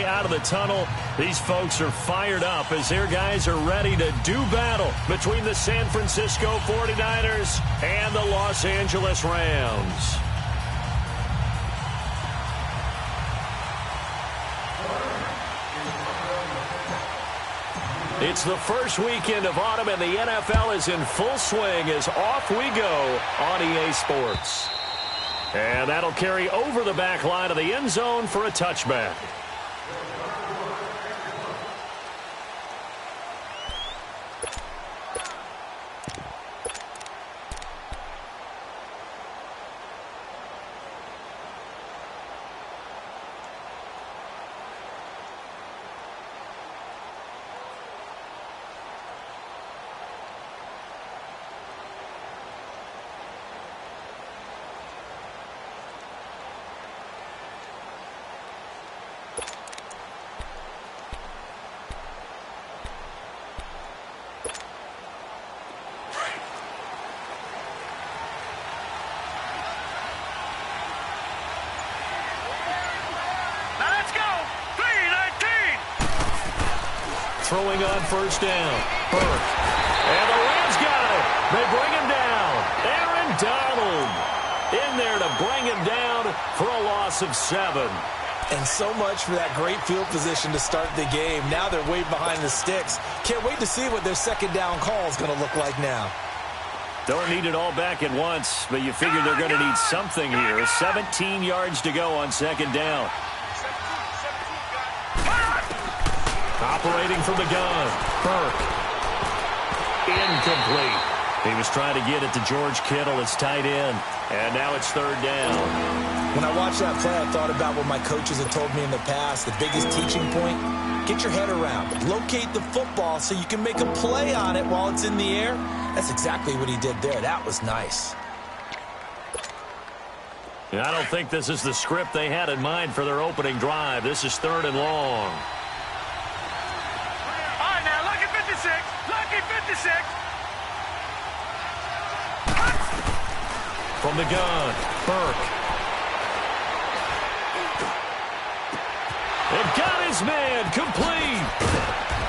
way out of the tunnel. These folks are fired up as their guys are ready to do battle between the San Francisco 49ers and the Los Angeles Rams. It's the first weekend of autumn, and the NFL is in full swing as off we go on EA Sports. And that'll carry over the back line of the end zone for a touchback. Throwing on first down. Burke. And the Rams got it. They bring him down. Aaron Donald in there to bring him down for a loss of 7. And so much for that great field position to start the game. Now they're way behind the sticks. Can't wait to see what their second down call is going to look like now. Don't need it all back at once, but you figure they're going to need something here. 17 yards to go on second down. Operating from the gun, Burke. Incomplete. He was trying to get it to George Kittle, his tight end. And now it's third down. When I watched that play, I thought about what my coaches had told me in the past. The biggest teaching point, get your head around. Locate the football so you can make a play on it while it's in the air. That's exactly what he did there. That was nice. I don't think this is the script they had in mind for their opening drive. This is third and long. From the gun, Burke. And got his man complete.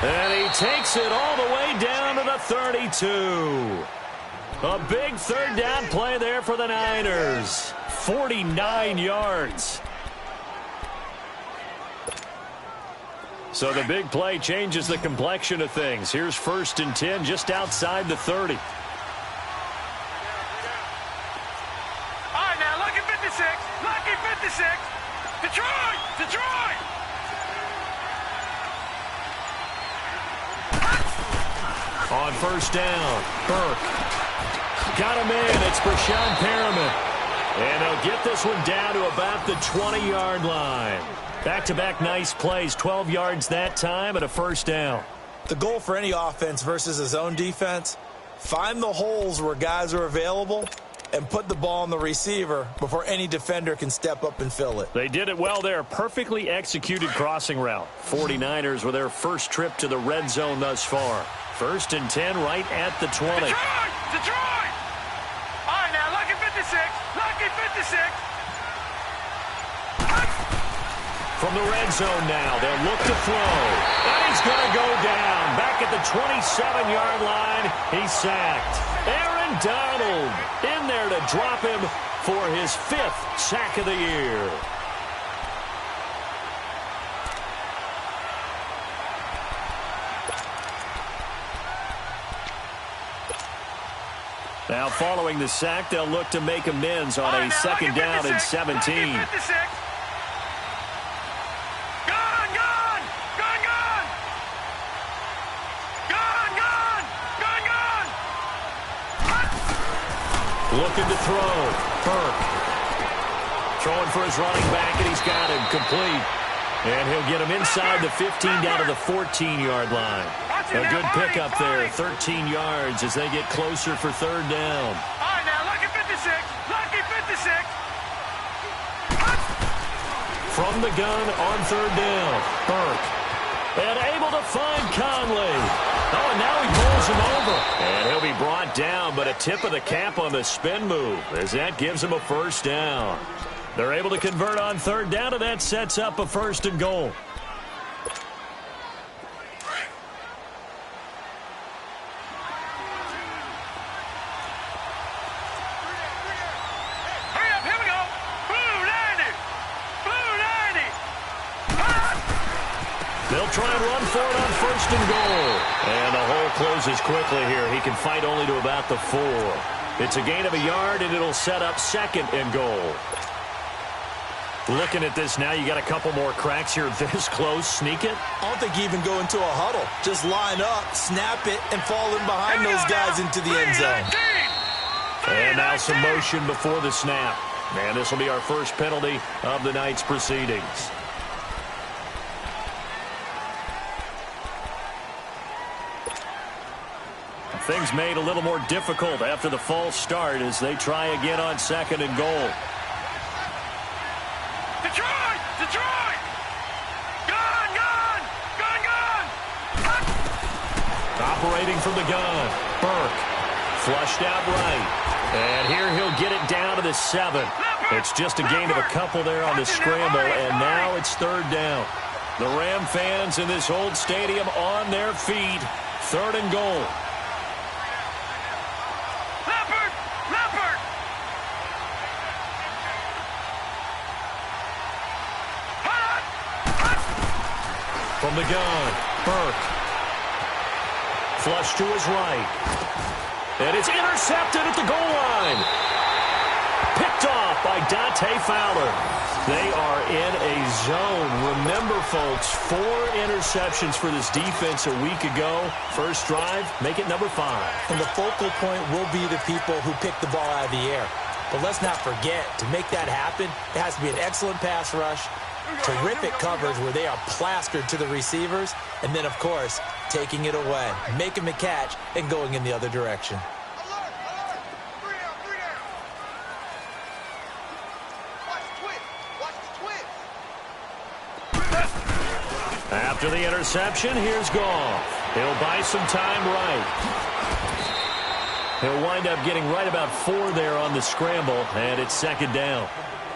And he takes it all the way down to the 32. A big third down play there for the Niners. 49 yards. So the big play changes the complexion of things. Here's first and 10 just outside the 30. On first down, Burke. Got him in. It's Brashon Perriman. And he'll get this one down to about the 20-yard line. Back-to-back nice plays. 12 yards that time and a first down. The goal for any offense versus a zone defense, find the holes where guys are available and put the ball on the receiver before any defender can step up and fill it. They did it well there. Perfectly executed crossing route. 49ers with their first trip to the red zone thus far. First and 10 right at the 20. Detroit! Detroit! All right, now, lucky 56. Lucky 56. From the red zone now, they'll look to throw. And he's going to go down. Back at the 27-yard line, he's sacked. Aaron Donald in there to drop him for his 5th sack of the year. Now, following the sack, they'll look to make amends on a second down and 17. Looking to throw. Burke. Throwing for his running back, and he's got him complete. And he'll get him inside the 15 down to the 14-yard line. A good pickup there, 13 yards as they get closer for third down. All right, now, lucky 56. Lucky 56. From the gun on third down, Burke. And able to find Conley. Oh, and now he pulls him over. And he'll be brought down, but a tip of the cap on the spin move as that gives him a first down. They're able to convert on third down, and that sets up a first and goal. They'll try and run for it on first and goal. And the hole closes quickly here. He can fight only to about the 4. It's a gain of a yard, and it'll set up second and goal. Looking at this now, you got a couple more cracks here this close. Sneak it. I don't think you even go into a huddle. Just line up, snap it, and fall in behind those guys into the end zone. And now some motion before the snap. And this will be our first penalty of the night's proceedings. Things made a little more difficult after the false start as they try again on second and goal. Detroit! Detroit! Gun! Gun! Gun! Gun! Operating from the gun. Burke. Flushed out right. And here he'll get it down to the 7. It's just a gain of a couple there on the scramble, and now it's third down. The Ram fans in this old stadium on their feet. Third and goal. From the gun, Burke. Flush to his right. And it's intercepted at the goal line. Picked off by Dante Fowler. They are in a zone. Remember, folks, 4 interceptions for this defense a week ago. First drive, make it number 5. And the focal point will be the people who pick the ball out of the air. But let's not forget, to make that happen, it has to be an excellent pass rush, terrific coverage where they are plastered to the receivers, and then, of course, taking it away, making the catch, and going in the other direction. After the interception, here's Goff. He'll buy some time right. He'll wind up getting right about 4 there on the scramble, and it's second down.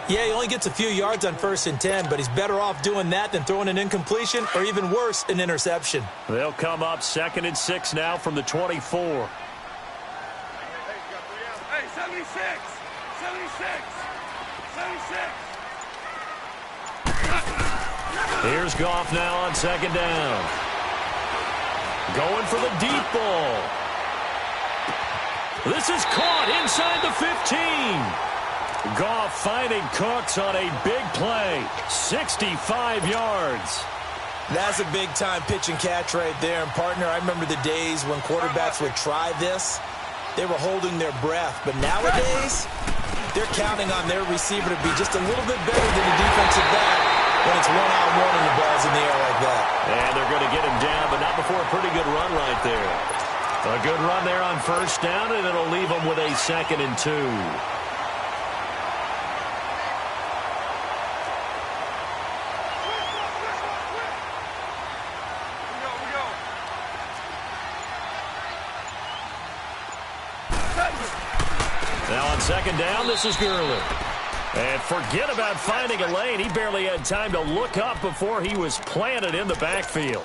Yeah, he only gets a few yards on 1st and 10, but he's better off doing that than throwing an incompletion or even worse, an interception. They'll come up 2nd and 6 now from the 24. Hey, 76! 76! 76! Here's Goff now on second down. Going for the deep ball. This is caught inside the 15. Goff finding Cooks on a big play. 65 yards. That's a big-time pitch and catch right there. And, partner, I remember the days when quarterbacks would try this. They were holding their breath. But nowadays, they're counting on their receiver to be just a little bit better than the defensive back when it's one-on-one and the ball's in the air like that. And they're going to get him down, but not before a pretty good run right there. A good run there on first down, and it'll leave them with a 2nd and 2. Now on second down, this is Gurley. And forget about finding a lane. He barely had time to look up before he was planted in the backfield.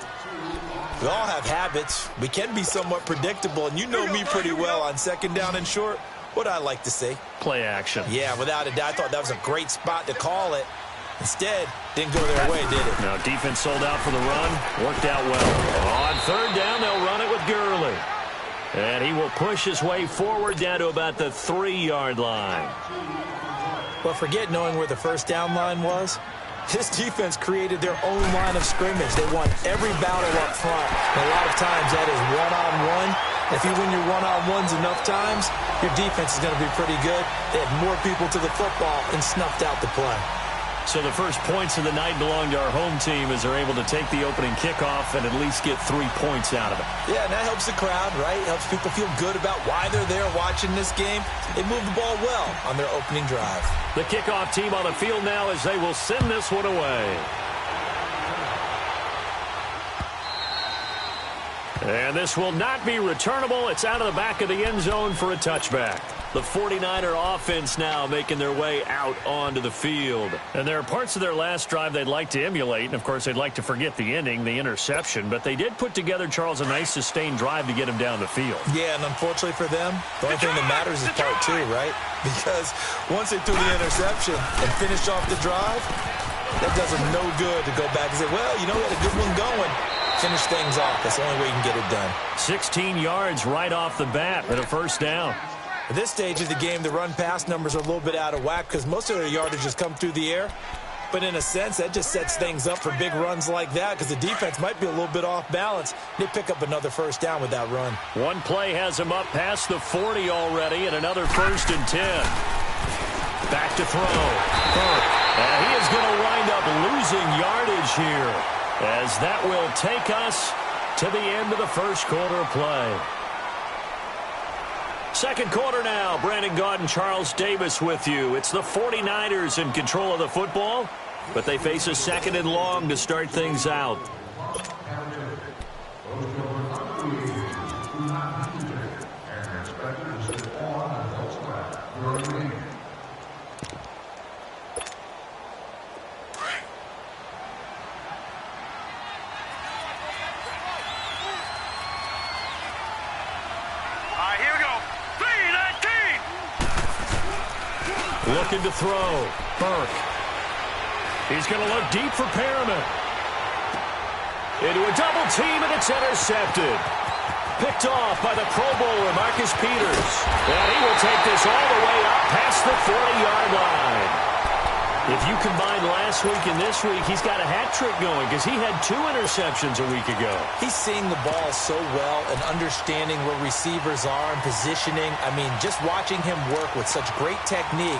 We all have habits. We can be somewhat predictable, and you know me pretty well on second down and short. What I like to say? Play action. Yeah, without a doubt. I thought that was a great spot to call it. Instead, didn't go their way, did it? Now, defense sold out for the run. Worked out well. On third down, they'll run it with Gurley. And he will push his way forward down to about the 3-yard line. But forget knowing where the first down line was. This defense created their own line of scrimmage. They won every battle up front. And a lot of times that is one-on-one. If you win your one-on-ones enough times, your defense is going to be pretty good. They had more people to the football and snuffed out the play. So the first points of the night belong to our home team as they're able to take the opening kickoff and at least get 3 points out of it. Yeah, and that helps the crowd, right? Helps people feel good about why they're there watching this game. They move the ball well on their opening drive. The kickoff team on the field now as they will send this one away. And this will not be returnable. It's out of the back of the end zone for a touchback. The 49er offense now making their way out onto the field. And there are parts of their last drive they'd like to emulate. And, of course, they'd like to forget the ending, the interception. But they did put together, Charles, a nice sustained drive to get him down the field. Yeah, and unfortunately for them, the only thing that matters is part 2, right? Because once they threw the interception and finished off the drive, That does him no good to go back and say, well, you know, we had a good one going. Finish things off. That's the only way you can get it done. 16 yards right off the bat and a first down. At this stage of the game, the run-pass numbers are a little bit out of whack because most of their yardage has come through the air. But in a sense, that just sets things up for big runs like that because the defense might be a little bit off balance. They pick up another first down with that run. One play has him up past the 40 already and another 1st and 10. Back to throw. Burke. And he is going to wind up losing yardage here as that will take us to the end of the first quarter of play. Second quarter now. Brandon Gaudin and Charles Davis with you. It's the 49ers in control of the football, but they face a 2nd and long to start things out. Here we go. 3-19. Looking to throw. Burke. He's going to look deep for Perriman. Into a double team, and it's intercepted. Picked off by the Pro Bowler, Marcus Peters. And he will take this all the way up past the 40-yard line. If you combine last week and this week, he's got a hat trick going because he had 2 interceptions a week ago. He's seeing the ball so well and understanding where receivers are and positioning. I mean, just watching him work with such great technique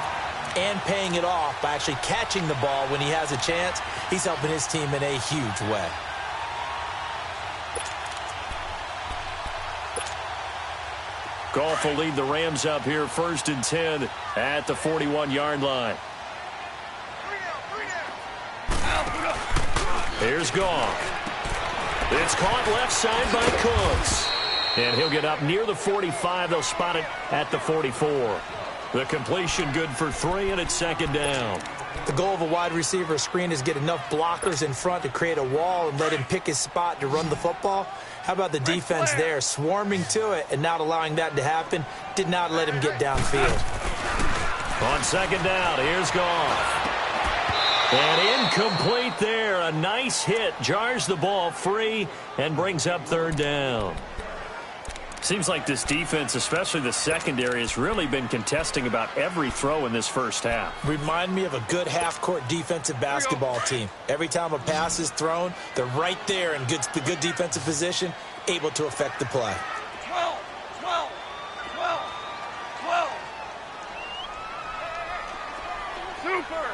and paying it off by actually catching the ball when he has a chance, he's helping his team in a huge way. Goff will lead the Rams up here 1st and 10 at the 41-yard line. Here's Goff. It's caught left side by Cooks. And he'll get up near the 45. They'll spot it at the 44. The completion good for 3, and it's 2nd down. The goal of a wide receiver screen is get enough blockers in front to create a wall and let him pick his spot to run the football. How about the defense there, swarming to it and not allowing that to happen? Did not let him get downfield. On 2nd down, here's Goff. And incomplete there. A nice hit. Jars the ball free and brings up 3rd down. Seems like this defense, especially the secondary, has really been contesting about every throw in this first half. Remind me of a good half-court defensive basketball team. Every time a pass is thrown, they're right there in the good defensive position, able to affect the play. 12, 12, 12, 12. Super.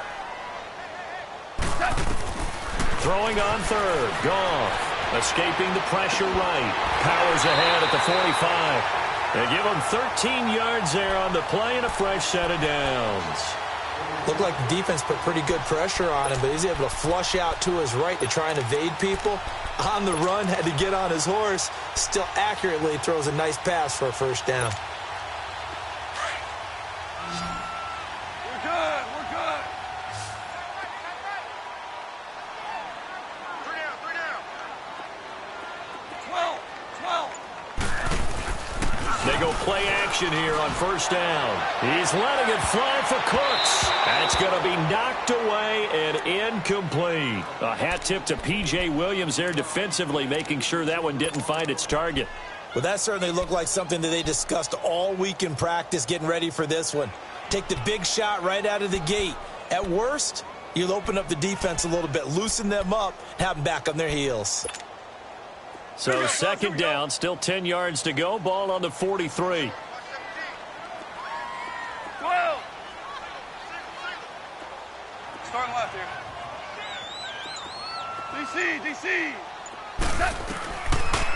Throwing on 3rd. Goff. Escaping the pressure right. Powers ahead at the 45. They give him 13 yards there on the play and a fresh set of downs. Looked like the defense put pretty good pressure on him, but he's able to flush out to his right to try and evade people. On the run, had to get on his horse. Still accurately throws a nice pass for a 1st down. We're good. We're good. 3 down. 3 down. 12, 12. They go play action here on 1st down. He's letting it fly for Cooks. And it's going to be knocked away and incomplete. A hat tip to P.J. Williams there defensively, making sure that one didn't find its target. Well, that certainly looked like something that they discussed all week in practice, getting ready for this one. Take the big shot right out of the gate. At worst, you'll open up the defense a little bit, loosen them up, have them back on their heels. So 2nd down, still 10 yards to go. Ball on the 43. 12. Starting left here. DC. Set.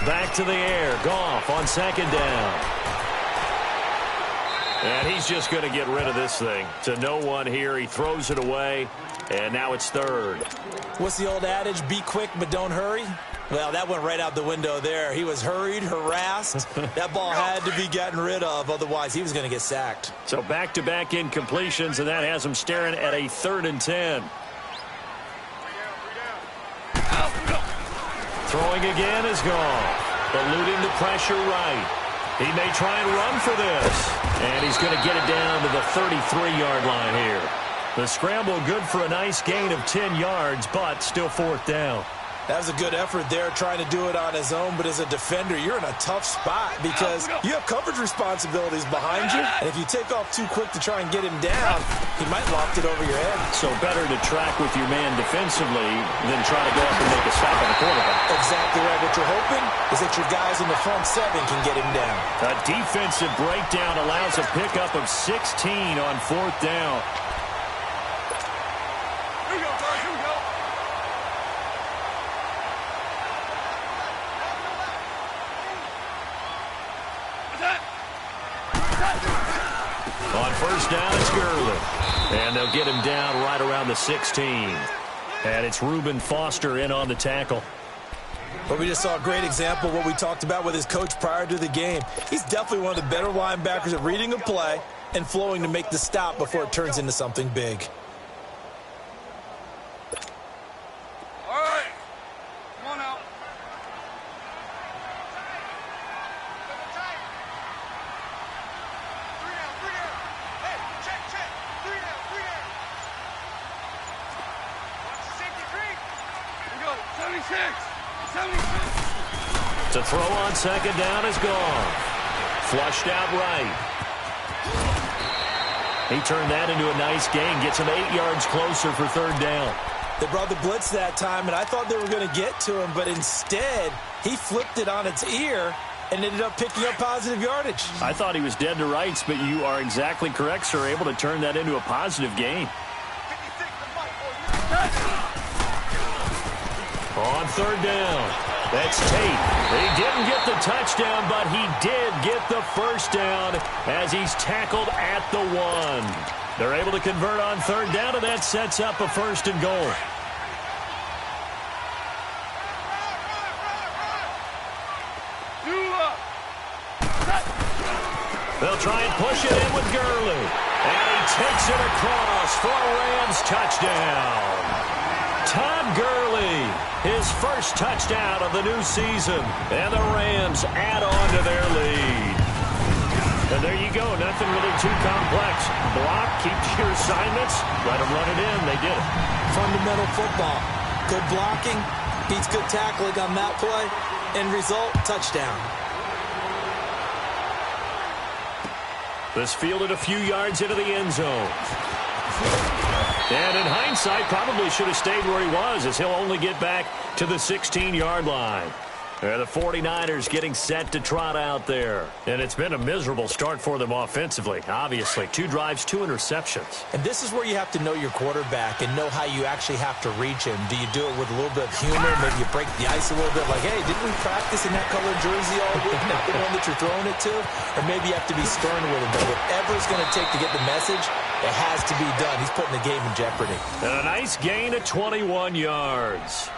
Back to the air. Goff on 2nd down. And he's just going to get rid of this thing. To no one here. He throws it away. And now it's 3rd. What's the old adage? Be quick, but don't hurry. Well, that went right out the window there. He was hurried, harassed. That ball had to be gotten rid of. Otherwise, he was going to get sacked. So back-to-back incompletions, and that has him staring at a 3rd and 10. Throwing again is Goff. Eluding the pressure right. He may try and run for this. And he's going to get it down to the 33-yard line here. The scramble good for a nice gain of 10 yards, but still fourth down. That was a good effort there, trying to do it on his own, but as a defender, you're in a tough spot because you have coverage responsibilities behind you, and if you take off too quick to try and get him down, he might loft it over your head. So better to track with your man defensively than try to go up and make a stop on the quarterback. Exactly right. What you're hoping is that your guys in the front seven can get him down. A defensive breakdown allows a pickup of 16 on fourth down. Here we go, bro. Here we go. On first down, it's Gurley. And they'll get him down right around the 16. And it's Reuben Foster in on the tackle. But we just saw a great example of what we talked about with his coach prior to the game. He's definitely one of the better linebackers at reading a play and flowing to make the stop before it turns into something big. All right. Come on out. Hey, check. 3 down. Watch the safety creep. Here we go. 76. To throw on second down is gone. Flushed out right. He turned that into a nice gain. Gets him 8 yards closer for third down. They brought the blitz that time, and I thought they were going to get to him, but instead, he flipped it on its ear and ended up picking up positive yardage. I thought he was dead to rights, but you are exactly correct, sir. Able to turn that into a positive gain. 56, the mic, boy. On third down, that's Tate. He didn't get the touchdown, but he did get the first down as he's tackled at the 1. They're able to convert on third down, and that sets up a first and goal. They'll try and push it in with Gurley. And he takes it across for a Rams touchdown. Todd Gurley, his first touchdown of the new season. And the Rams add on to their lead. And there you go. Nothing really too complex. Block, keep your assignments, let them run it in. They did it. Fundamental football. Good blocking, beats good tackling on that play. End result, touchdown. This fielded a few yards into the end zone. And in hindsight, probably should have stayed where he was, as he'll only get back to the 16-yard line. The 49ers getting set to trot out there. And it's been a miserable start for them offensively, obviously. 2 drives, 2 interceptions. And this is where you have to know your quarterback and know how you actually have to reach him. Do you do it with a little bit of humor? Maybe you break the ice a little bit, like, hey, didn't we practice in that colored jersey all week? Not the one that you're throwing it to? Or maybe you have to be stern with him. But whatever it's going to take to get the message, it has to be done. He's putting the game in jeopardy. And a nice gain of 21 yards.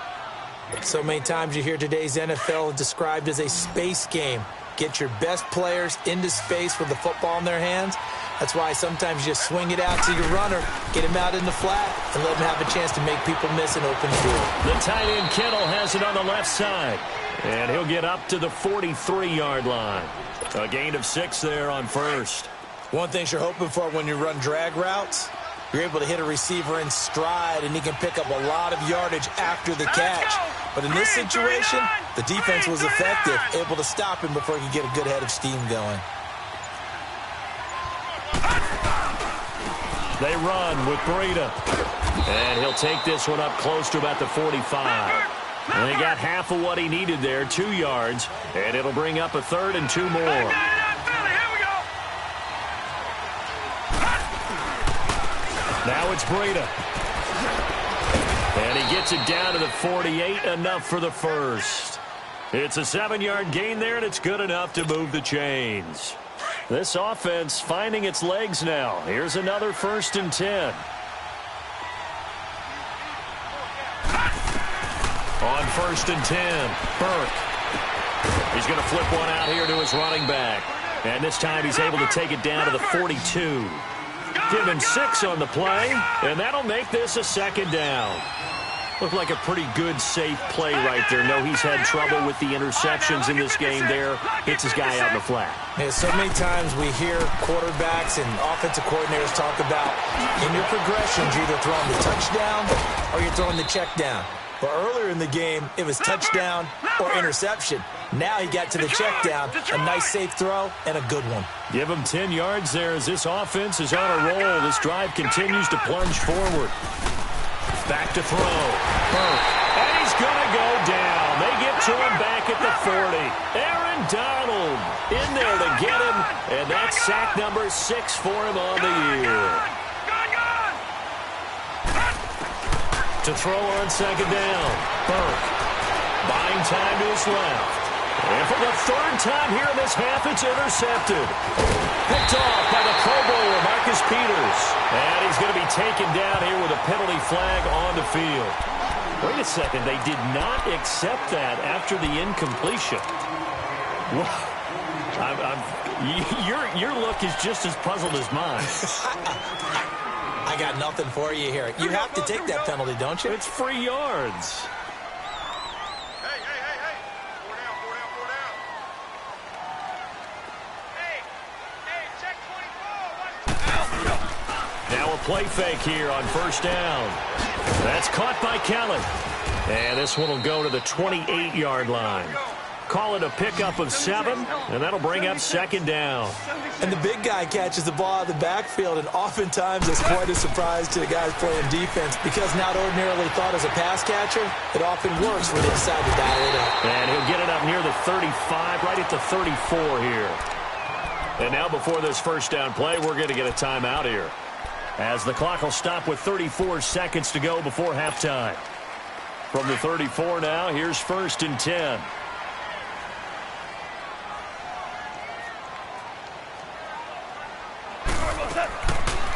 So many times you hear today's NFL described as a space game. Get your best players into space with the football in their hands. That's why sometimes you swing it out to your runner, get him out in the flat, and let him have a chance to make people miss an open field. The tight end Kittle has it on the left side. And he'll get up to the 43-yard line. A gain of 6 there on first. One thing you're hoping for when you run drag routes, you're able to hit a receiver in stride, and he can pick up a lot of yardage after the catch. But in this situation, the defense was effective, able to stop him before he could get a good head of steam going. They run with Breida. And he'll take this one up close to about the 45. And he got half of what he needed there, 2 yards. And it'll bring up a 3rd and 2 more. Now it's Breida. And he gets it down to the 48, enough for the first. It's a 7-yard gain there, and it's good enough to move the chains. This offense finding its legs now. Here's another 1st and 10. On 1st and 10, Burke. He's going to flip one out here to his running back. And this time he's able to take it down to the 42. Give him 6 on the play, and that'll make this a 2nd down. Looked like a pretty good, safe play right there. No, he's had trouble with the interceptions in this game there. Hits his guy out in the flat. Yeah, so many times we hear quarterbacks and offensive coordinators talk about in your progressions, you're either throwing the touchdown or you're throwing the check down. But earlier in the game, it was touchdown or interception. Now he got to the check down, a nice safe throw, and a good one. Give him 10 yards there as this offense is on a roll. This drive continues to plunge forward. Back to throw. Burke. And he's going to go down. They get to him back at the 40. Aaron Donald in there to get him. And that's sack number 6 for him on the year. To throw on second down. Burke. Buying time to his left. And for the third time here in this half, it's intercepted. Picked off by the Pro Bowler, Marcus Peters. And he's going to be taken down here with a penalty flag on the field. Wait a second. They did not accept that after the incompletion. Your look is just as puzzled as mine. I got nothing for you here. You have to take that penalty, don't you? It's free yards. Play fake here on first down. That's caught by Kelly. And this one will go to the 28-yard line. Call it a pickup of 7, and that'll bring up second down. And the big guy catches the ball out of the backfield, and oftentimes it's quite a surprise to the guys playing defense because not ordinarily thought as a pass catcher, it often works when they decide to dial it up. And he'll get it up near the 35, right at the 34 here. And now before this first down play, we're going to get a timeout here, as the clock will stop with 34 seconds to go before halftime. From the 34 now, here's 1st and 10.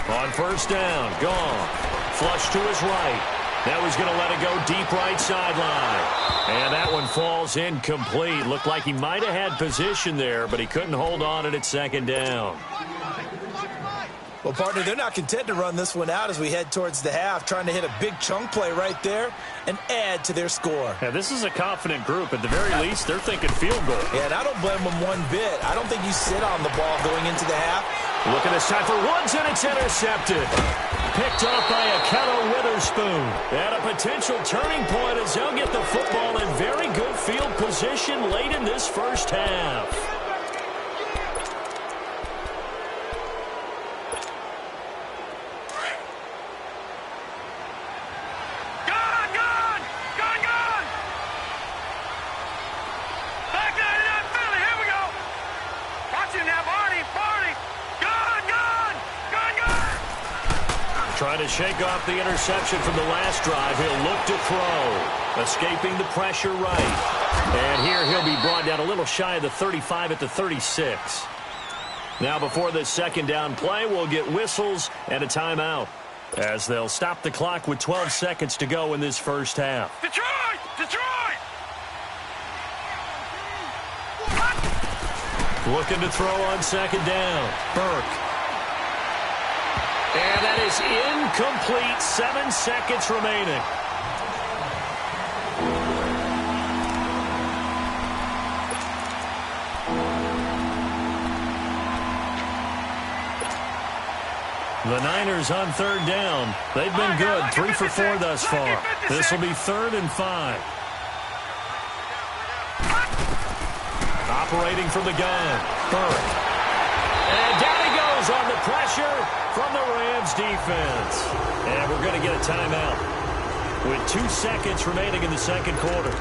On first down, gone. Flush to his right. Now he's going to let it go deep right sideline. And that one falls incomplete. Looked like he might have had position there, but he couldn't hold on it at second down. Well, partner, they're not content to run this one out as we head towards the half, trying to hit a big chunk play right there and add to their score. Yeah, this is a confident group. At the very least, they're thinking field goal. Yeah, and I don't blame them one bit. I don't think you sit on the ball going into the half. Looking this time for Woods, and it's intercepted. Picked off by Akello Witherspoon. And a potential turning point as they'll get the football in very good field position late in this first half. Trying to shake off the interception from the last drive. He'll look to throw. Escaping the pressure right. And here he'll be brought down a little shy of the 35 at the 36. Now before this second down play, we'll get whistles and a timeout, as they'll stop the clock with 12 seconds to go in this first half. Detroit! Detroit! Looking to throw on second down. Burke. And that is incomplete. 7 seconds remaining. The Niners on third down. They've been good. 3 for 4 thus far. This will be 3rd and 5. Operating from the gun. Burke. And down he goes on the pressure from the Rams defense. And we're going to get a timeout with 2 seconds remaining in the second quarter.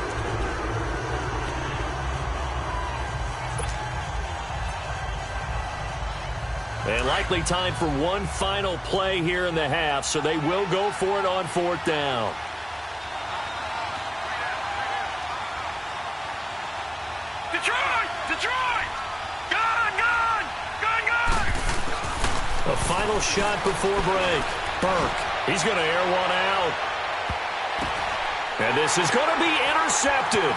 And likely time for one final play here in the half, so they will go for it on 4th down. Detroit! Detroit! Gun! Gun! Gun! Gun! A final shot before break. Burke, he's going to air one out. And this is going to be intercepted.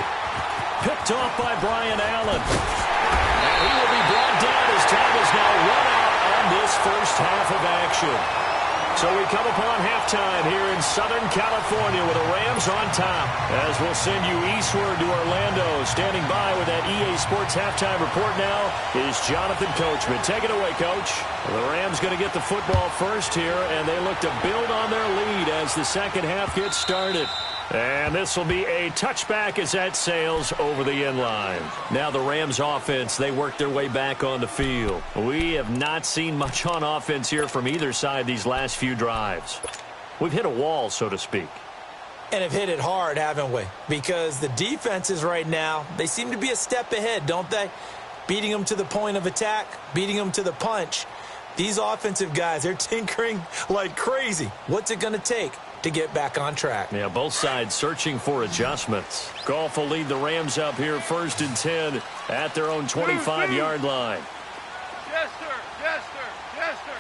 Picked off by Brian Allen. And he will be brought down as time is now run out on this first half of action. So we come upon halftime here in Southern California with the Rams on top. As we'll send you eastward to Orlando. Standing by with that EA Sports halftime report now is Jonathan Coachman. Take it away, Coach. The Rams going to get the football first here, and they look to build on their lead as the second half gets started. And this will be a touchback as that sails over the end line. Now the Rams offense, they work their way back on the field. We have not seen much on offense here from either side these last few drives. We've hit a wall, so to speak. And have hit it hard, haven't we? Because the defenses right now, they seem to be a step ahead, don't they? Beating them to the point of attack, beating them to the punch. These offensive guys, they're tinkering like crazy. What's it going to take to get back on track? Yeah, both sides searching for adjustments. Goff will lead the Rams up here 1st and 10 at their own 25-yard line. Yes, sir. Yes, sir. Yes, sir.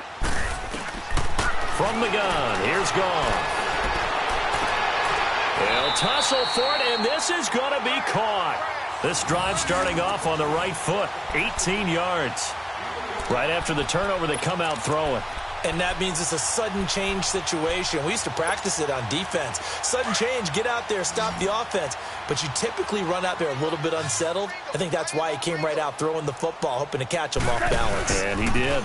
From the gun, here's Goff. They'll tussle for it, and this is going to be caught. This drive starting off on the right foot, 18 yards. Right after the turnover, they come out throwing. And that means it's a sudden change situation. We used to practice it on defense. Sudden change, get out there, stop the offense. But you typically run out there a little bit unsettled. I think that's why he came right out throwing the football, hoping to catch him off balance. And he did.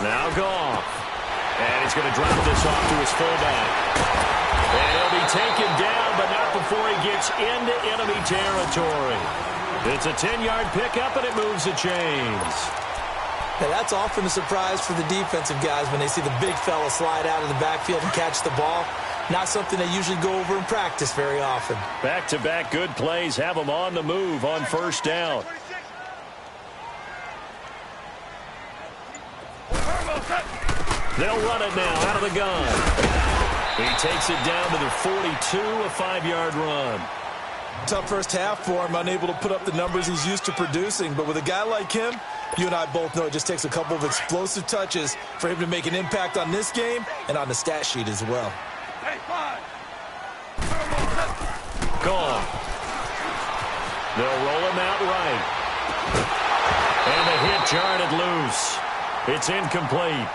Now Goff. And he's going to drop this off to his fullback. And he'll be taken down, but not before he gets into enemy territory. It's a 10-yard pickup, and it moves the chains. Now, that's often a surprise for the defensive guys when they see the big fella slide out of the backfield and catch the ball. Not something they usually go over in practice very often. Back-to-back good plays have them on the move on 1st down. They'll run it now out of the gun. He takes it down to the 42, a 5-yard run. Tough first half for him, unable to put up the numbers he's used to producing. But with a guy like him, you and I both know it just takes a couple of explosive touches for him to make an impact on this game and on the stat sheet as well. Hey, 5. Gone. They'll roll him out right. And the hit jarred loose. It's incomplete.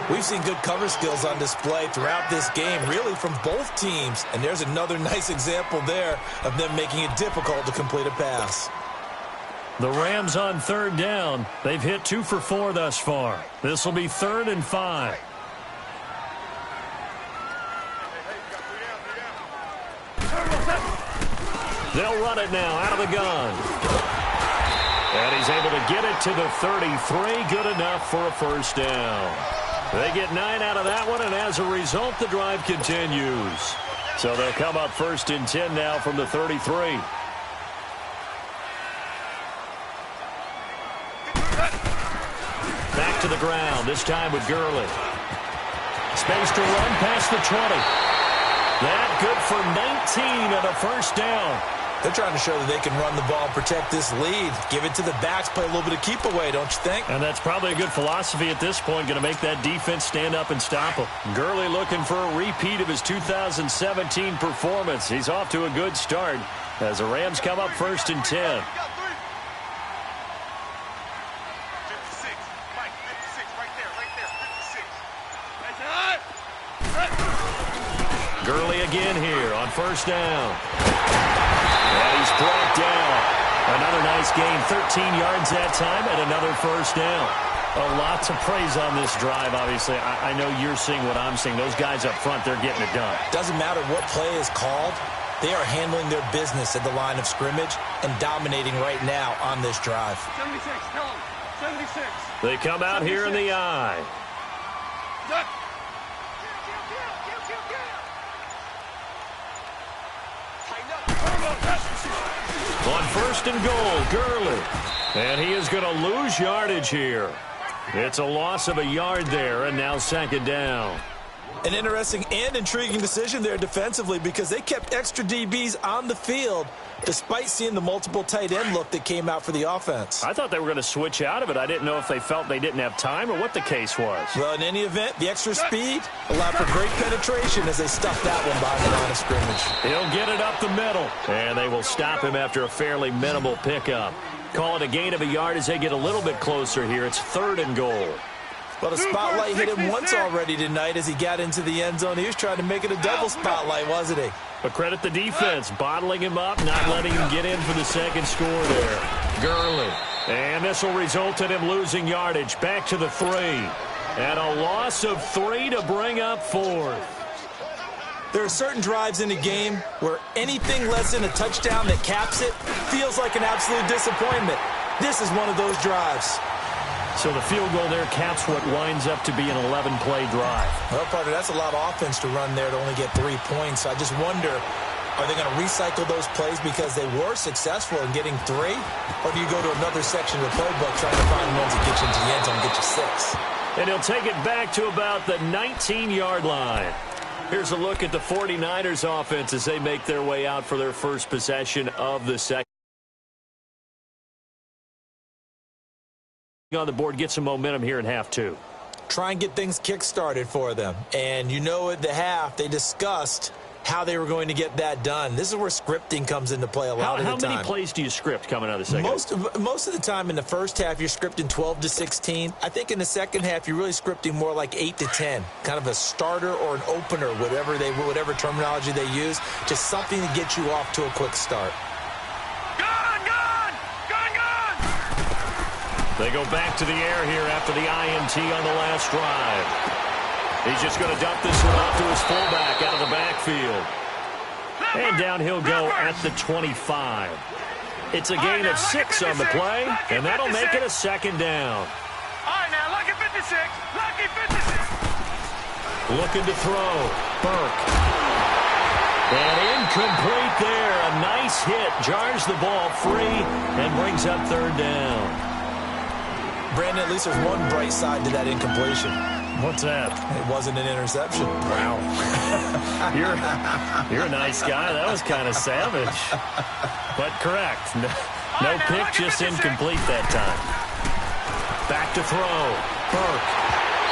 We've seen good cover skills on display throughout this game, really from both teams. And there's another nice example there of them making it difficult to complete a pass. The Rams on 3rd down. They've hit 2 for 4 thus far. This will be 3rd and 5. They'll run it now out of the gun. And he's able to get it to the 33. Good enough for a 1st down. They get 9 out of that one, and as a result, the drive continues. So they'll come up 1st and 10 now from the 33. Back to the ground, this time with Gurley. Space to run past the 20. That good for 19 and a 1st down. They're trying to show that they can run the ball and protect this lead. Give it to the backs, play a little bit of keep away, don't you think? And that's probably a good philosophy at this point, going to make that defense stand up and stop them. Gurley looking for a repeat of his 2017 performance. He's off to a good start as the Rams come up 1st and 10. Gurley again here on 1st down. And he's brought down. Another nice gain, 13 yards that time, and another 1st down. A lot to praise on this drive, obviously. I know you're seeing what I'm seeing. Those guys up front, they're getting it done. Doesn't matter what play is called. They are handling their business at the line of scrimmage and dominating right now on this drive. 76, tell him. 76. They come out 76. Here in the eye. Duck. On 1st and goal, Gurley. And he is going to lose yardage here. It's a loss of a yard there, and now 2nd down. An interesting and intriguing decision there defensively because they kept extra DBs on the field despite seeing the multiple tight end look that came out for the offense. I thought they were going to switch out of it. I didn't know if they felt they didn't have time or what the case was. Well, in any event, the extra speed allowed for great penetration as they stuffed that one behind the line of scrimmage. He'll get it up the middle, and they will stop him after a fairly minimal pickup. Call it a gain of a yard as they get a little bit closer here. It's 3rd and goal. Well, the spotlight hit him once already tonight as he got into the end zone. He was trying to make it a double spotlight, wasn't he? But credit the defense, bottling him up, not letting him get in for the second score there. Gurley. And this will result in him losing yardage. Back to the 3. And a loss of 3 to bring up 4th. There are certain drives in the game where anything less than a touchdown that caps it feels like an absolute disappointment. This is one of those drives. So the field goal there caps what winds up to be an 11-play drive. Well, partner, that's a lot of offense to run there to only get 3 points. I just wonder, are they going to recycle those plays because they were successful in getting 3? Or do you go to another section of the playbook trying to find ones that get you into the end zone and get you 6? And he'll take it back to about the 19-yard line. Here's a look at the 49ers offense as they make their way out for their first possession of the second. On the board, get some momentum here in half 2. Try and get things kick-started for them. And you know at the half, they discussed how they were going to get that done. This is where scripting comes into play a lot of the time. How many plays do you script coming out of the second? Most of the time in the first half, you're scripting 12 to 16. I think in the second half, you're really scripting more like 8 to 10. Kind of a starter or an opener, whatever terminology they use. Just something to get you off to a quick start. They go back to the air here after the INT on the last drive. He's just going to dump this one off to his fullback out of the backfield. And down he'll go at the 25. It's a gain of 6 on the play, and that'll make it a second down. All right, now, lucky 56. Lucky 56. Looking to throw. Burke. And incomplete there. A nice hit. Jars the ball free and brings up 3rd down. Brandon, at least there's one bright side to that incompletion. What's that? It wasn't an interception. Wow. You're a nice guy. That was kind of savage. But correct. No pick, just incomplete that time. Back to throw. Burke.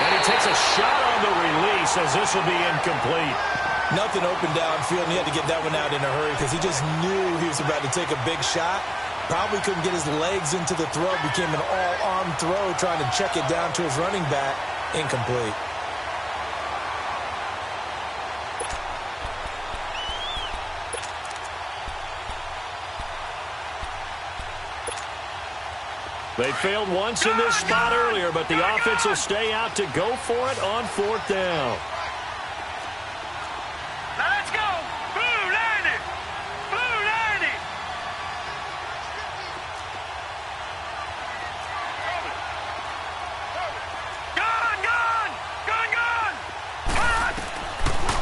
And he takes a shot on the release as this will be incomplete. Nothing open downfield, and he had to get that one out in a hurry because he just knew he was about to take a big shot. Probably couldn't get his legs into the throw. Became an all-arm throw trying to check it down to his running back. Incomplete. They failed once in this spot earlier, but the offense will stay out to go for it on 4th down. Now let's go. Blue, landed. Blue, landed. Gone.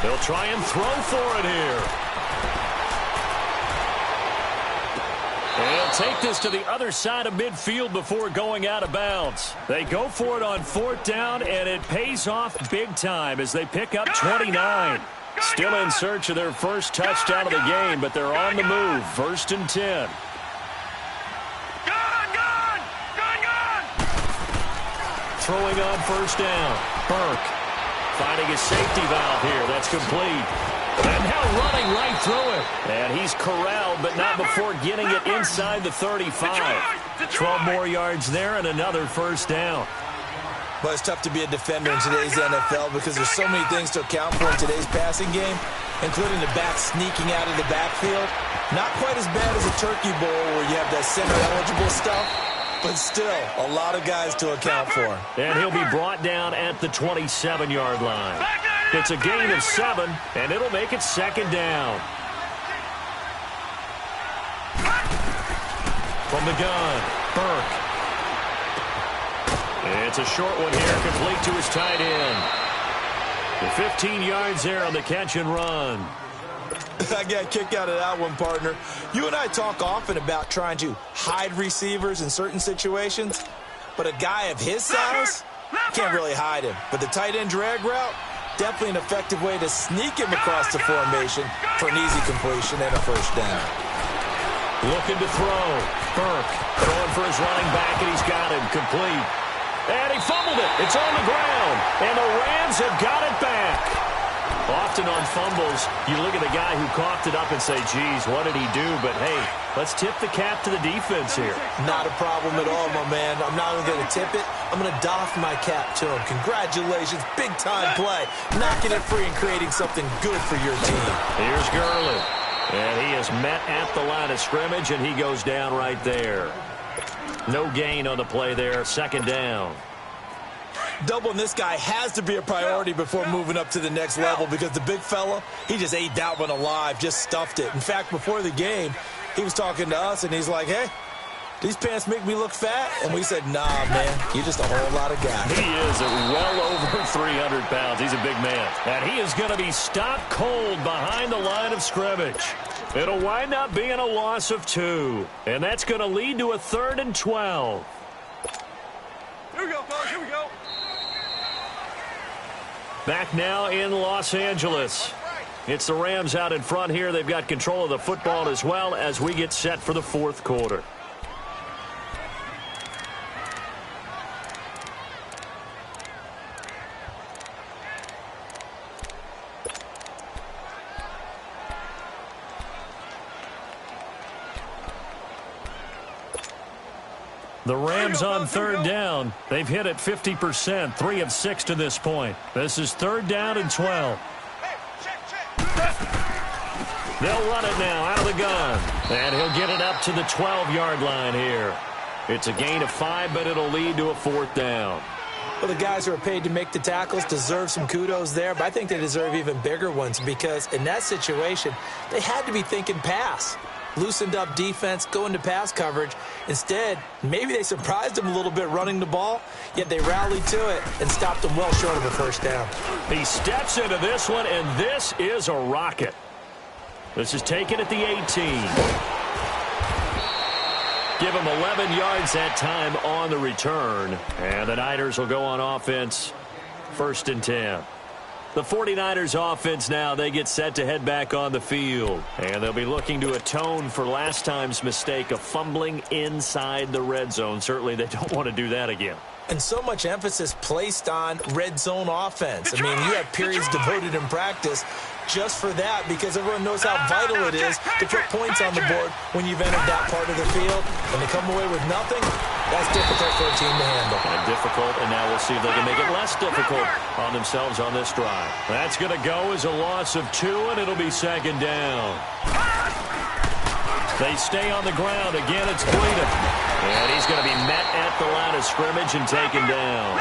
They'll try and throw for it here. And he'll take this to the other side of midfield before going out of bounds. They go for it on 4th down, and it pays off big time as they pick up 29. Still in search of their first touchdown of the game, but they're on the move. 1st and 10. Throwing on 1st down. Burke finding his safety valve here. That's complete. And now running right through it. And he's corralled, but not before getting it inside the 35. 12 more yards there and another 1st down. Well, it's tough to be a defender in today's NFL because there's so many things to account for in today's passing game, including the back sneaking out of the backfield. Not quite as bad as a turkey bowl where you have that center-eligible stuff, but still a lot of guys to account for. And he'll be brought down at the 27-yard line. It's a gain of 7, and it'll make it 2nd down. From the gun, Burke. It's a short one here, complete to his tight end. The 15 yards there on the catch and run. I got a kick out of that one, partner. You and I talk often about trying to hide receivers in certain situations, but a guy of his size, can't really hide him. But the tight end drag route, definitely an effective way to sneak him across the formation for an easy completion and a 1st down. Looking to throw. Burke throwing for his running back, and he's got him complete. And he fumbled it. It's on the ground. And the Rams have got it back. Often on fumbles, you look at the guy who coughed it up and say, geez, what did he do? But, hey, let's tip the cap to the defense here. Not a problem at all, my man. I'm not only going to tip it, I'm going to doff my cap to him. Congratulations, big-time play. Knocking it free and creating something good for your team. Here's Gurley. And he is met at the line of scrimmage, and he goes down right there. No gain on the play there, second down. Doubling this guy has to be a priority before moving up to the next level because the big fella, he just ate that one alive, just stuffed it. In fact, before the game, he was talking to us, and he's like, hey, these pants make me look fat? And we said, nah, man, you're just a whole lot of guy. He is well over 300 pounds. He's a big man. And he is going to be stopped cold behind the line of scrimmage. It'll wind up being a loss of 2. And that's going to lead to a 3rd and 12. Here we go, fellas. Here we go. Back now in Los Angeles. It's the Rams out in front here. They've got control of the football as well as we get set for the 4th quarter. The Rams on 3rd down. They've hit it 50%, 3 of 6 to this point. This is 3rd down and 12. They'll run it now out of the gun. And he'll get it up to the 12-yard line here. It's a gain of 5, but it'll lead to a 4th down. Well, the guys who are paid to make the tackles deserve some kudos there, but I think they deserve even bigger ones because in that situation, they had to be thinking pass. Loosened up defense, going to pass coverage. Instead, maybe they surprised them a little bit running the ball, yet they rallied to it and stopped them well short of a 1st down. He steps into this one, and this is a rocket. This is taken at the 18. Give him 11 yards that time on the return. And the Niners will go on offense, 1st and 10. The 49ers offense now, they get set to head back on the field. And they'll be looking to atone for last time's mistake of fumbling inside the red zone. Certainly they don't want to do that again. And so much emphasis placed on red zone offense. I mean, you have periods devoted in practice just for that because everyone knows how vital it is to put points on the board when you've entered that part of the field. And to come away with nothing, that's difficult for a team to handle. And difficult, and now we'll see if they can make it less difficult on themselves on this drive. That's going to go as a loss of 2, and it'll be 2nd down. They stay on the ground. Again, it's Gleason. And he's going to be met at the line of scrimmage and taken down.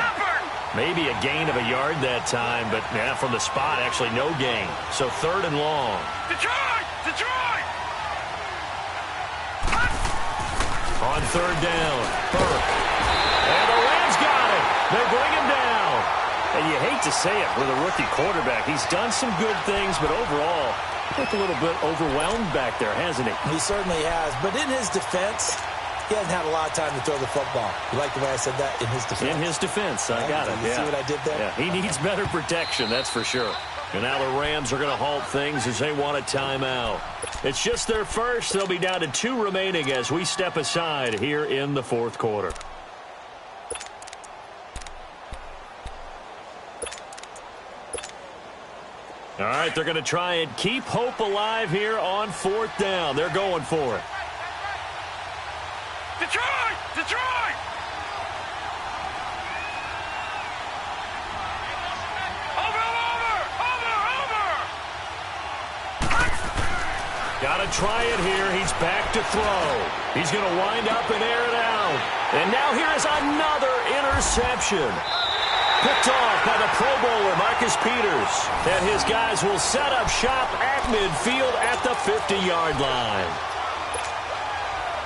Maybe a gain of a yard that time, but yeah, from the spot, actually no gain. So 3rd and long. Detroit! Detroit! On 3rd down, Burke. And the Rams got it. They bring him down. And you hate to say it with a rookie quarterback. He's done some good things, but overall, looked a little bit overwhelmed back there, hasn't he? He certainly has. But in his defense, he hasn't had a lot of time to throw the football. You like the way I said that? In his defense. In his defense. I got it. You see what I did there? Yeah, he needs better protection, that's for sure. And now the Rams are going to halt things as they want a timeout. It's just their first. They'll be down to 2 remaining as we step aside here in the 4th quarter. All right, they're going to try and keep hope alive here on 4th down. They're going for it. Detroit! Detroit! Got to try it here. He's back to throw. He's going to wind up and air it out. And now here is another interception. Picked off by the Pro Bowler, Marcus Peters. And his guys will set up shop at midfield at the 50-yard line.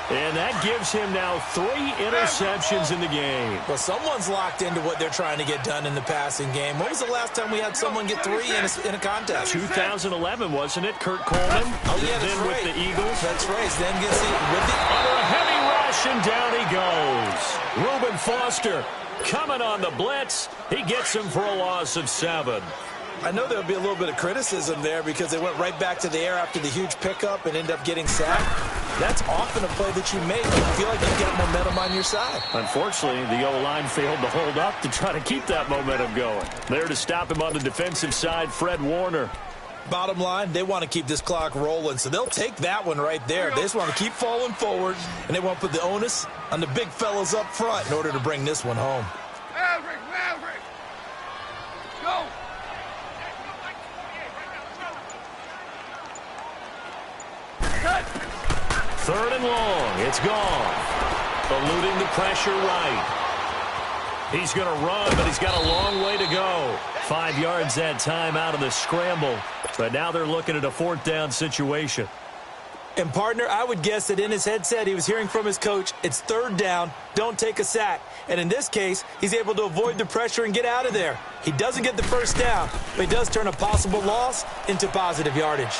And that gives him now 3 interceptions in the game. Well, someone's locked into what they're trying to get done in the passing game. When was the last time we had someone get 3 in a contest? 2011, wasn't it? Kurt Coleman. Oh, yeah, that's then right. with the Eagles. That's right. Then gets with the under a heavy rush, and down he goes. Reuben Foster coming on the blitz. He gets him for a loss of 7. I know there'll be a little bit of criticism there because they went right back to the air after the huge pickup and ended up getting sacked. That's often a play that you make. You feel like you've got momentum on your side. Unfortunately, the O-line failed to hold up to try to keep that momentum going. There to stop him on the defensive side, Fred Warner. Bottom line, they want to keep this clock rolling, so they'll take that one right there. They just want to keep falling forward, and they want to put the onus on the big fellas up front in order to bring this one home. Maverick! Go! Cut! 3rd and long. It's gone. Eluding the pressure right. He's going to run, but he's got a long way to go. 5 yards that time out of the scramble. But now they're looking at a 4th down situation. And, partner, I would guess that in his headset he was hearing from his coach, it's 3rd down, don't take a sack. And in this case, he's able to avoid the pressure and get out of there. He doesn't get the 1st down, but he does turn a possible loss into positive yardage.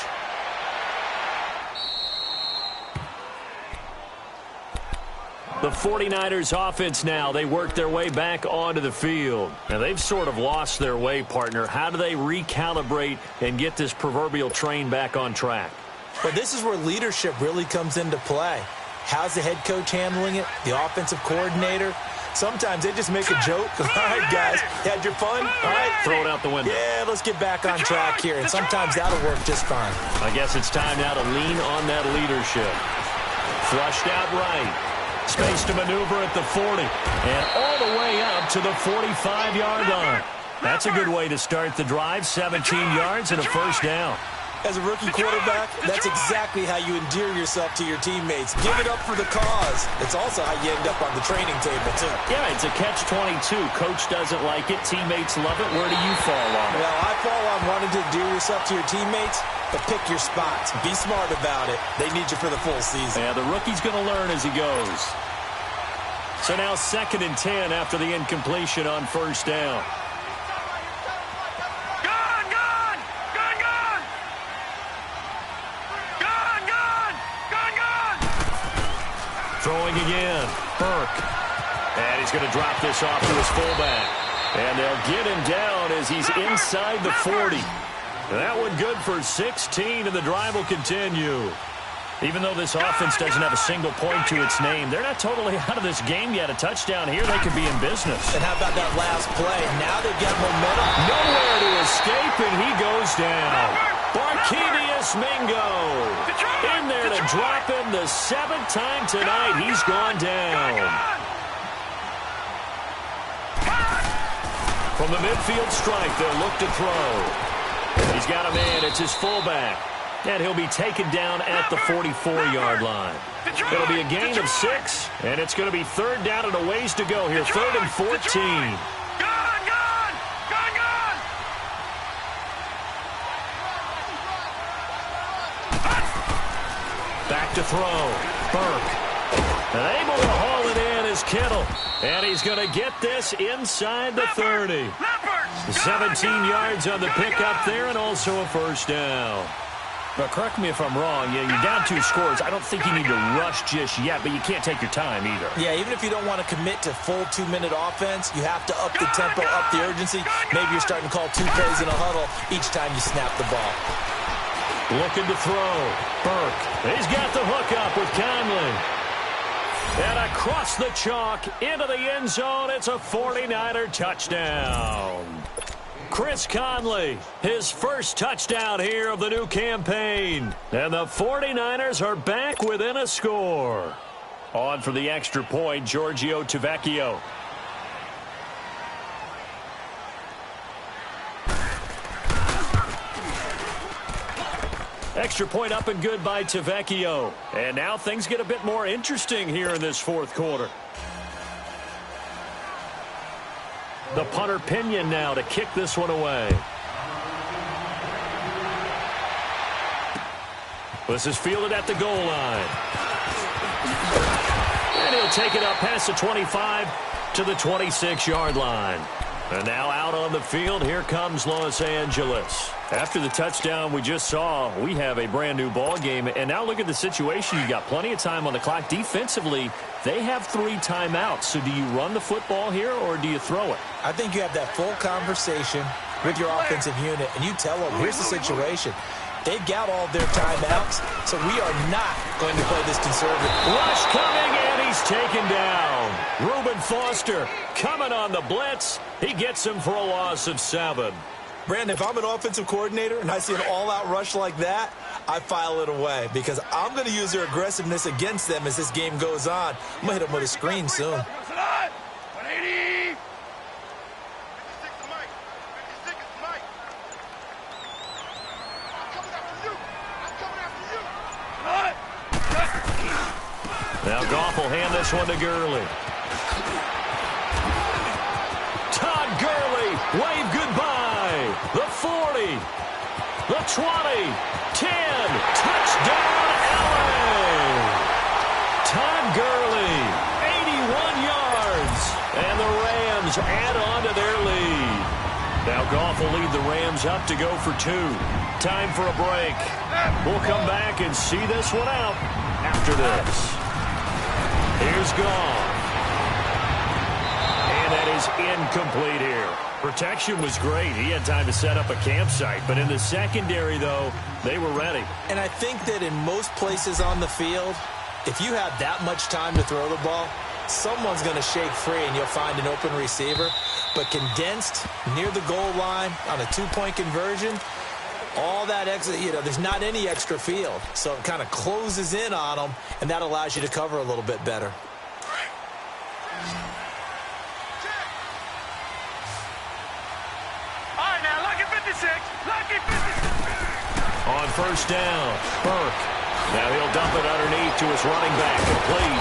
The 49ers offense now, they work their way back onto the field. Now, they've sort of lost their way, partner. How do they recalibrate and get this proverbial train back on track? Well, this is where leadership really comes into play. How's the head coach handling it? The offensive coordinator? Sometimes they just make a joke. All right, guys, you had your fun? All right. Throw it out the window. Yeah, let's get back on track here. And sometimes that'll work just fine. I guess it's time now to lean on that leadership. Flushed out right. Space to maneuver at the 40. And all the way up to the 45-yard line. That's a good way to start the drive. 17 yards and a 1st down. As a rookie quarterback, that's exactly how you endear yourself to your teammates. Give it up for the cause. It's also how you end up on the training table, too. Yeah, it's a catch-22. Coach doesn't like it. Teammates love it. Where do you fall on it? Well, I fall on wanting to endear yourself to your teammates, but pick your spots. Be smart about it. They need you for the full season. Yeah, the rookie's going to learn as he goes. So now 2nd and 10 after the incompletion on 1st down. Throwing again, Burke. And he's going to drop this off to his fullback. And they'll get him down as he's inside the 40. And that one good for 16, and the drive will continue. Even though this offense doesn't have a single point to its name, they're not totally out of this game yet. A touchdown here, they could be in business. And how about that last play? Now they've got momentum. Nowhere to escape, and he goes down. Barkevious Mingo in there to drop him the 7th time tonight. He's gone down. From the midfield stripe, they'll look to throw. He's got a man. It's his fullback. And he'll be taken down at the 44-yard line. It'll be a gain of 6, and it's going to be 3rd down and a ways to go here. 3rd and 14. Back to throw. Burke. And able to haul it in is Kittle. And he's going to get this inside the 30. 17 yards on the pickup there and also a 1st down. But correct me if I'm wrong. Yeah, you're down 2 scores. I don't think you need to rush just yet, but you can't take your time either. Yeah, even if you don't want to commit to full 2-minute offense, you have to up the tempo, up the urgency. Maybe you're starting to call 2 plays in a huddle each time you snap the ball. Looking to throw. Burke. He's got the hook up with Conley. And across the chalk into the end zone. It's a 49er touchdown. Chris Conley, his first touchdown here of the new campaign. And the 49ers are back within a score. On for the extra point, Giorgio Tavecchio. Extra point up and good by Tavecchio. And now things get a bit more interesting here in this 4th quarter. The punter Pinion now to kick this one away. This is fielded at the goal line. And he'll take it up past the 25 to the 26-yard line. And now out on the field, here comes Los Angeles. After the touchdown we just saw, we have a brand new ball game. And now look at the situation. You got plenty of time on the clock. Defensively, they have 3 timeouts. So do you run the football here or do you throw it? I think you have that full conversation with your offensive unit, and you tell them, here's the situation. They've got all their timeouts, so we are not going to play this conservative. Rush coming, and he's taken down. Reuben Foster coming on the blitz. He gets him for a loss of 7. Brandon, if I'm an offensive coordinator and I see an all-out rush like that, I file it away because I'm going to use their aggressiveness against them as this game goes on. I'm going to hit them with a screen soon. 180. Now Goff will hand this one to Gurley. Todd Gurley, wave goodbye. The 40, the 20, 10, touchdown LA. Todd Gurley, 81 yards, and the Rams add on to their lead. Now Goff will lead the Rams up to go for 2. Time for a break. We'll come back and see this one out after this. Here's Goff. And that is incomplete here. Protection was great. He had time to set up a campsite. But in the secondary, though, they were ready. And I think that in most places on the field, if you have that much time to throw the ball, someone's going to shake free and you'll find an open receiver. But condensed near the goal line on a 2-point conversion, all that extra, there's not any extra field. So it kind of closes in on them, and that allows you to cover a little bit better. All right, now, lucky 56. Lucky 56. On first down, Burke. Now he'll dump it underneath to his running back, complete.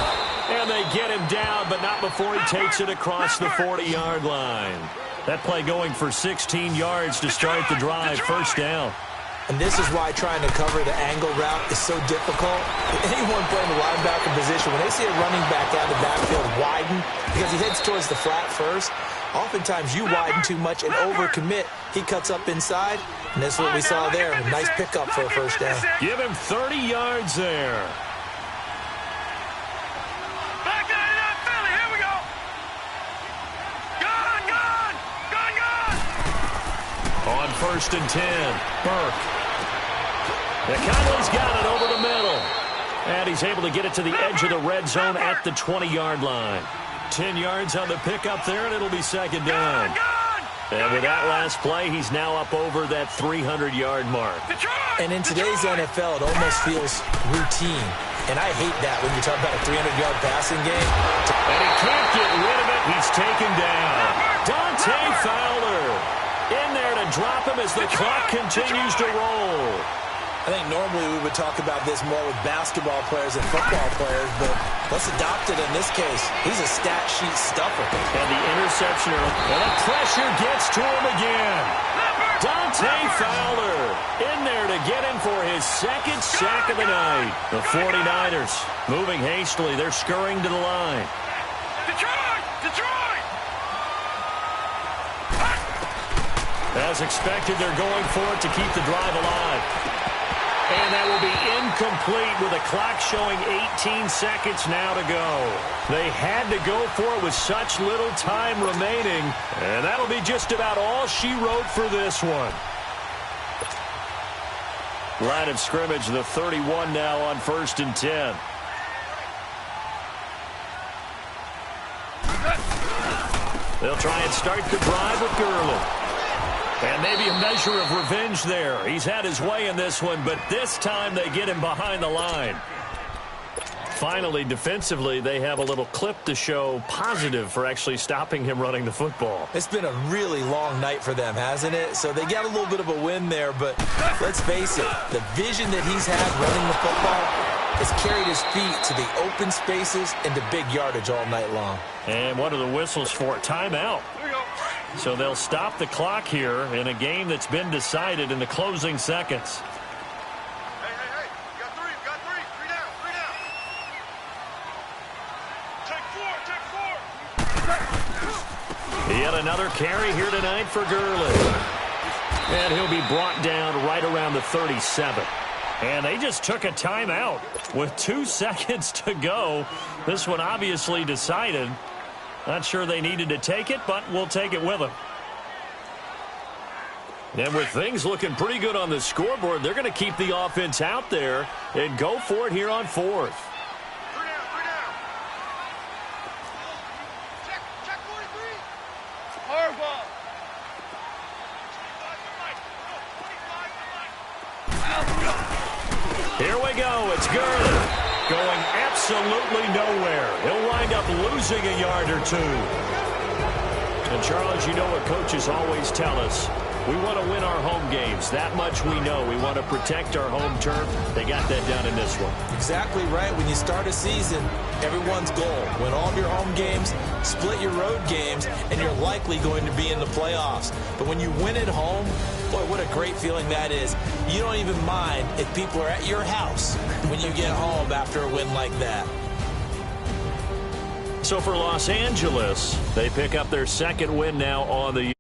And they get him down, but not before he takes it across the 40-yard line. That play going for 16 yards to start the drive, first down. And this is why trying to cover the angle route is so difficult. Anyone playing the linebacker position, when they see a running back out of the backfield widen, because he heads towards the flat first, oftentimes you widen too much and overcommit. He cuts up inside, and that's what we saw there. A nice pickup for a first down. Give him 30 yards there. Back to that Philly. Here we go. Gone. On first and 10, Burke. Conley's got it over the middle. And he's able to get it to the edge of the red zone at the 20-yard line. 10 yards on the pickup there, and it'll be second down. And with that last play, he's now up over that 300-yard mark. And in today's NFL, it almost feels routine. And I hate that when you talk about a 300-yard passing game. And he can't get rid of it. He's taken down. Dante Fowler in there to drop him as the clock continues to roll. I think normally we would talk about this more with basketball players and football players, but let's adopt it in this case. He's a stat sheet stuffer. And the interception, and the pressure gets to him again. Dante Fowler in there to get him for his second sack of the night. The 49ers moving hastily. They're scurrying to the line. Detroit! As expected, they're going for it to keep the drive alive. And that will be incomplete with a clock showing 18 seconds now to go. They had to go for it with such little time remaining. And that'll be just about all she wrote for this one. Line of scrimmage, the 31 now on first and 10. They'll try and start the drive with Gurley. And maybe a measure of revenge there. He's had his way in this one, but this time they get him behind the line. Finally, defensively, they have a little clip to show positive for actually stopping him running the football. It's been a really long night for them, hasn't it? So they got a little bit of a win there, but let's face it, the vision that he's had running the football has carried his feet to the open spaces and to big yardage all night long. And what are the whistles for? Timeout. So they'll stop the clock here in a game that's been decided in the closing seconds. Hey. You got three. Three down. Take four. Yet another carry here tonight for Gurley. And he'll be brought down right around the 37. And they just took a timeout with 2 seconds to go. This one obviously decided. Not sure they needed to take it, but we'll take it with them. And with things looking pretty good on the scoreboard, they're going to keep the offense out there and go for it here on fourth. Check 43. Hard ball. Here we go. It's Gurley going absolutely nowhere. He'll wind up losing a yard or two. And, Charles, you know what coaches always tell us. We want to win our home games. That much we know. We want to protect our home turf. They got that done in this one. Exactly right. When you start a season, everyone's goal: win all of your home games, split your road games, and you're likely going to be in the playoffs. But when you win at home, boy, what a great feeling that is. You don't even mind if people are at your house when you get home after a win like that. So for Los Angeles, they pick up their second win now on the